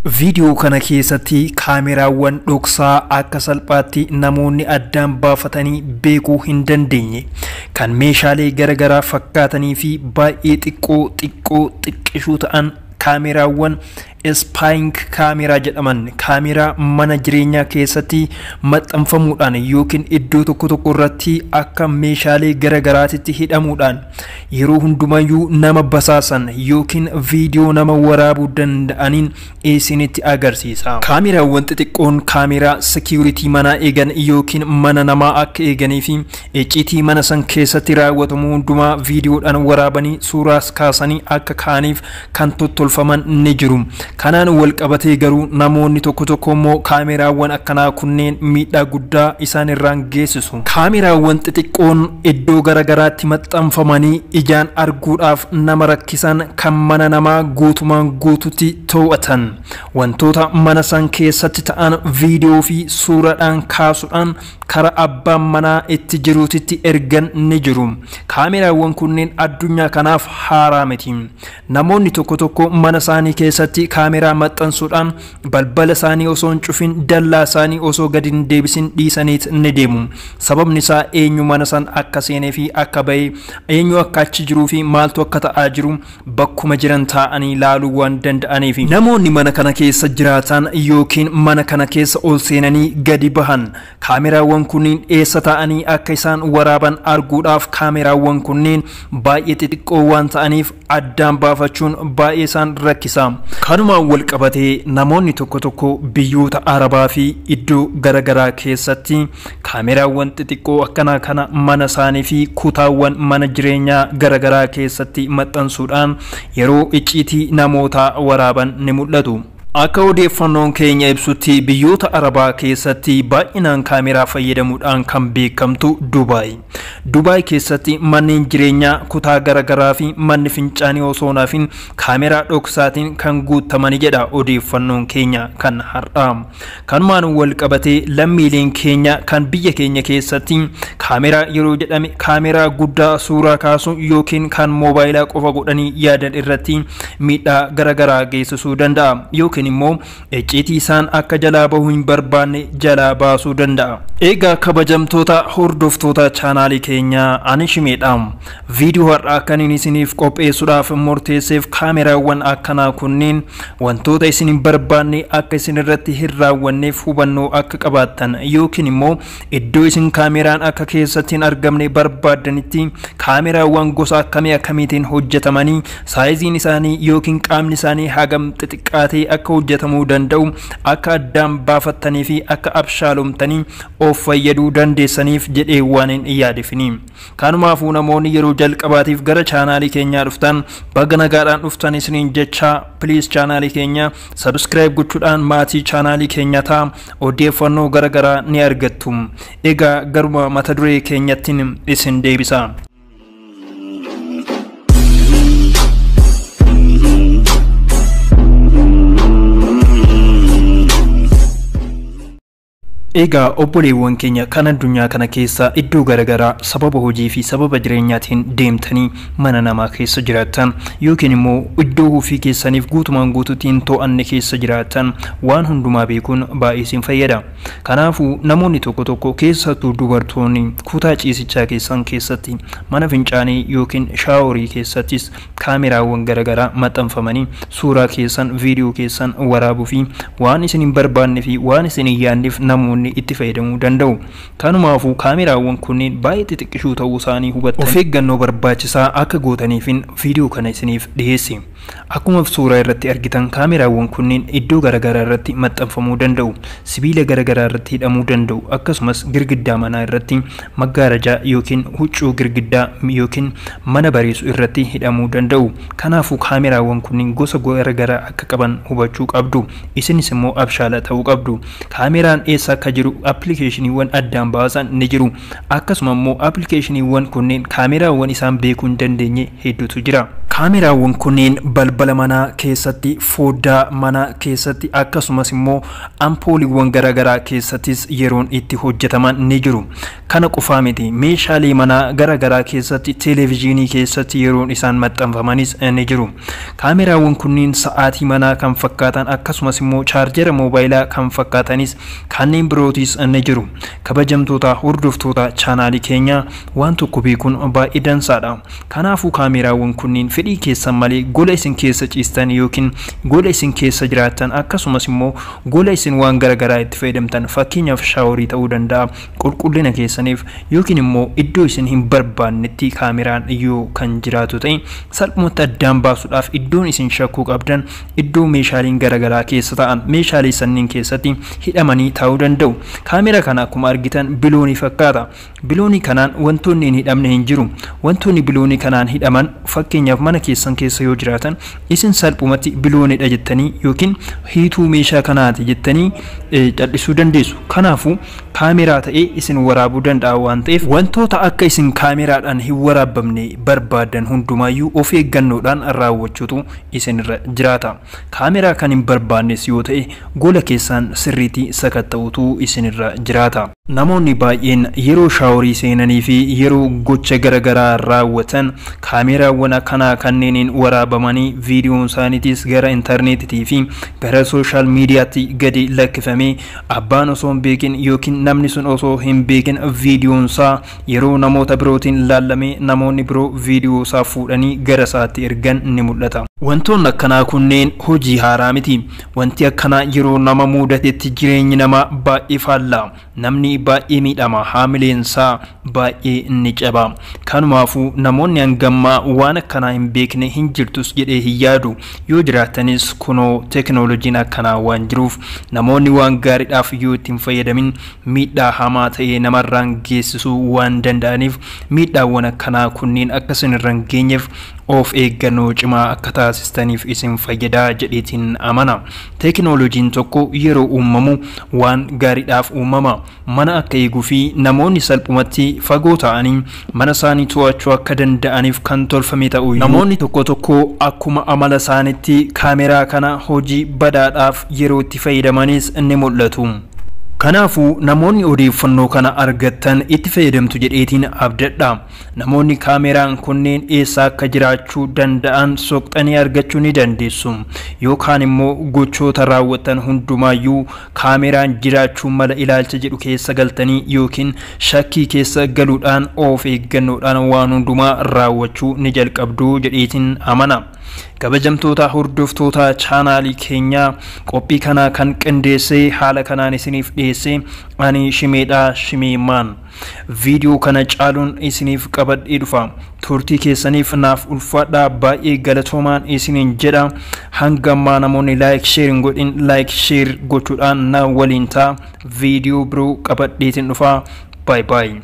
Video kana keessatti kaameraawwan dhoksaa akka salphaatti namoonni addaan baafatanii beekuu hin dandeenye kan meeshaalee garagaraa fakkaatanii fi baay'ee xiqqishuu ta'an kaameraawwan spying kaamera jedhaman kaamera mana jireenyaa keessatti maxxanfamuudhaan yookiin iddoo tokko irratti akka meeshaalee garagaraatti hidhamuudhaan yeroo hundumayyuu nama basaasan yookiin video nama waraabuu danda'aniin isinitti agarsiisa. Kaameraawwan xixiqqoon kaamera security mana eegan yookiin mana namaa akka eeganii fi icciitii mana san keessatti raawwatamu hundumaa videoodhaan waraabanii suuraas kaasanii akka kaaniif kan tottolfaman ni jiru. Kanaan wal qabatee garuu namoonni tokko immoo kaameraawwan akkanaa kunneen miidhaa guddaa isaan irraan geessisu. Kaameraawwan xixiqqoon iddoo garagaraatti maxxanfamanii ijaan arguudhaaf nama rakkisan kan mana namaa guutumaan guututti to'atan wantoota mana san keessatti ta'an viidiyoo fi suuraadhaan kaasuudhaan kara abbaan manaa itti jiruutitti ergan ni jiru. Kaameraawwan kunneen addunyaa kanaaf haaraa miti. Namoonni tokko mana isaanii keessatti kaamera maxxansuudhaan balbala isaanii osoo hin cufin dallaa isaanii osoo gadi hin deebisin dhiisaniit ni deemu. Sababni isaa eenyu mana san akka seenee fi akka ba'e eenyu akka achi jiruu fi maaltu akka ta'aa jiru bakkuma jiran taa'anii ilaaluu waan danda'aniif. Namoonni mana kana keessa jiraatan yookiin mana kana keessa ol seenanii gadi bahan kaameraawwan kunniin eessa ta'anii akka isaan waraaban arguudhaaf kaameraawwan kunniin baay'ee xixiqqoo waan ta'aniif addaan baafachuun baay'ee isaan rakkisa. Kanumaan wal qabatee namoonni tokko biyyoota Arabaa fi iddoo garagaraa keessatti kaameraawwan xixiqqoo akkanaa kana mana isaanii fi kutaawwan mana jireenyaa garagaraa keessatti maxxansuudhaan yeroo icciitii namoota waraaban ni mul'atu. Akka odeeffannoon keenya ibsutti biyyoota Arabaa keessatti baay'inaan kaameraa fayyadamuudhaan kan beekamtu Dubaay keessatti manneen jireenyaa kutaa garagaraa fi manni fincaanii osoo naafin kaameraa dhoksaatiin kan guutamanii jedha odeeffannoon keenya kan har'aa. Kanumaan wal qabatee lammiileen keenya kan biyya keenya keessatti kaameraa yeroo jedhame kaameraa guddaa suuraa kaasuu yookiin kan moobaayilaa qofa godhanii yaadan irratti miidhaa garagaraa geessisuu danda'a yookiin immoo icciitii isaan akka jalaa bahuu hin barbaanne jalaa baasuu danda'a. Egaa kabajamtoota hordoftoota chaanaalii keenyaa ani Shimeedhaam viidiyoo har'aa kan isiniif qopheessuudhaaf murteesseef kaameraawwan akkanaa kunneen wantoota isin hin barbaanne akka isin irratti hin raawwanneef hubannoo akka qabaattan yookiin immoo iddoo isin kaameraan akka keessatti hin argamne barbaadanitti kaameraawwan gosa akkamiitiin hojjetamanii saayiziin isaanii yookiin qaamni isaanii hagam xixiqqaatee akka hojjetamuu danda'u akka addaan baafattanii fi akka abshaalomtanii of fayyaduu dandeessaniif jedhee waan hin yaadefini. Kanumaafuu namoonni yeroo jalqabaatiif gara chaanaalii keenyaa dhuftan baga nagaadhaan dhuftan isiniin jecha please chaanaalii keenya subscribe gochuudhaan maatii chaanaalii keenyaa ta'a odeeffannoo garagaraa ni argattu. Egaa garuma mata duree keenyattiin isin deebisa. Egaa obboleewwan keenya kan addunyaa kana keessa iddoo garagaraa sababa hojii fi sababa jireenyaatiin deemtanii mana namaa keessa jiraatan yookiin immoo iddoo ofii keessaniif guutumaan guutuutti hin to'anne keessa jiraatan waan hundumaa beekuun baay'ee isin fayyada. Kanaafuu namoonni tokko keessattuu dubartoonni kutaa ciisichaa keessatti mana fincaanii yookiin shaaworii keessattis kaameraawwan garagaraa maxxanfamanii suuraa keessan viidiyoo keessan waraabuu fi waan isin hin barbaanne fi waan isin hin yaadneef namoonni itti fayyadamuu danda'u. Kanumaafuu kaameraawwan kunneen baay'ee xixiqqishuu ta'uu isaanii hubattanii of eeggannoo barbaachisaa akka gootaniifin viidiyoo kana isiniif dhiyeesse. Akkuma suuraa irratti argitan kaameraawwan kunneen iddoo garagaraa irratti maxxanfamuu danda'u, sibiila garagaraa irratti hidhamuu danda'u, akkasumas girgiddaa manaa irratti maggaarajaa yookiin huccuu girgiddaa yookiin mana bareesu irratti hidhamuu danda'u. Kanaafuu kaameraawwan kunneen gosa garagaraa akka qaban hubachuu qabdu. Isinis immoo abshaala ta'uu qabdu. Kaameraan eessa akka jiru applicationiiwwan addaan baasan ni jiru. Akkasuma immoo applicationiiwwan kunneen kaameraawwan isaan beekuu hin dandeenye hedduutu jira. Kaameraawwan kunneen balbala manaa keessatti, foddaa manaa keessatti, akkasumas immoo ampooliiwwan garaagaraa keessattis yeroon itti hojjetaman ni jiru. Kana qofaa miti, meeshaalee manaa garaagaraa keessatti, televezyiinii keessatti yeroon isaan maxxanfamanis ni jiru. Kaameraawwan kunneen sa'aatii manaa kan fakkaatan, akkasumas immoo chaarjera moobaayilaa kan fakkaatanis kanneen birootis ni jiru. Kabajamtoota hordoftoota chaanaalii keenya, waan tokko beekuun baay'ee dansaadha. Kanaafuu kaameraawwan kunneen fedhii keessan malee gola isin keessa ciistan yookiin gola isin keessa jiraattan, akkasumas immoo gola isin waan garaagaraa itti fayyadamtan, fakkeenyaaf shaaworii ta'uu danda'a, qulqullina keessaniif yookiin immoo iddoo isin hin barbaannetti kaameraan yoo kan jiraatu ta'e salphumatti addaan baasuudhaaf iddoon isin shakkuu qabdan iddoo meeshaaleen garaagaraa keessa ta'an meeshaalee sanniin keessatti hidhamanii ta'uu danda'u. Kaameraa kana akkuma argitan biloonii fakkaata. Biloonii kanaan wantoonni hin hidhamne hin jiru. Wantoonni biloonii kanaan hidhaman fakkeenyaaf mana keessan keessa yoo jiraatan isin salphumatti bilooniidha jettanii yookiin hiituu meeshaa kanaati jettanii callisuu dandeessu. Kanaafuu kaameraa ta'ee isin waraabuu danda'a waan ta'eef wantoota akka isin kaameraadhaan hin waraabamne barbaadan hundumaayyuu of eeggannoodhaan raawwachuutu isinirra jiraata. Kaameraa kan hin barbaannes yoo ta'e gola keessaan sirriitti sakatta'uutu isinirra jiraata. Namoonni baay'een yeroo shaaworii seenanii fi yeroo gocha garaagaraa raawwatan kaameraawwan akkanaa kanneeniin waraabamanii viidiyoon isaaniitis gara intarneetitii fi gara sooshaal miidiyaatti gadi lakkifamee abbaan osoo hin beekin yookiin namni sun osoo hin beekin viidiyoon isaa yeroo namoota birootiin laallamee namoonni biroo viidiyoo isaa fuudhanii gara isaatti ergan ni mul'ata. Wantoonni akkanaa kunneen hojii haaraa miti. Wanti akkanaa yeroo nama mudatetti jireenyi namaa baay'ee faallaa. Namni baay'ee miidhama, haamileensaa baay'ee ni caba. Kanumaafuu namoonni hangammaa waan akkanaa hin beekne hin jirtus jedhee hin yaadu. Yoo jiraatanis kunoo teknooloojiin akkanaa waan jiruuf namoonni waan gaariidhaaf yoo ittiin fayyadamin miidhaa hamaa ta'ee namarraan geessisuu waan danda'aniif miidhaawwan akkanaa kunneen akka isinirra hin geenyeef of eeggannoo cimaa akka taasistaniif isin fayyadaa jedheetiin amana. Teknooloojiin tokko yeroo uumamu waan gaariidhaaf uumama. Mana akka eeguu fi namoonni salphumatti fagoo ta'anii mana isaanii to'achuu akka danda'aniif kan tolfame ta'u. Namoonni tokko tokko akkuma amala isaaniitti kaameraa kana hojii badaadhaaf yeroo itti fayyadamanis ni mul'atu. Kanaafuu namoonni odeeffannoo kana argatan itti fayyadamtu jedheetiin abdadha. Namoonni kaameraan kunneen eessa akka jiraachuu danda'an soqxanii argachuu ni dandeessu. Yookaan immoo gochoota raawwatan hundumaayyuu kaameraan jiraachuu mala ilaalcha jedhu keessa galtanii yookiin shakkii keessa galuudhaan of eeggannoodhaan waan hundumaa raawwachuu ni jalqabdu jedheetiin amana. Kabajamtoota hordoftoota chaanaalii keenya, qophii kana kan qindeessee haala kanaan isiniif dhiyeesse ani Shimeedhaa Shimeemaan. Viidiyoo kana caaluun isiniif qabadhee dhufa. Turtii keessaniif naaf ulfaadhaa, baay'ee galatoomaa isiniin jedha. Hanga ammaa namoonni like share hin godhin like share gochuudhaan na waliin ta'a. Viidiyoo biroo qabadheetiin dhufa. Bye bye.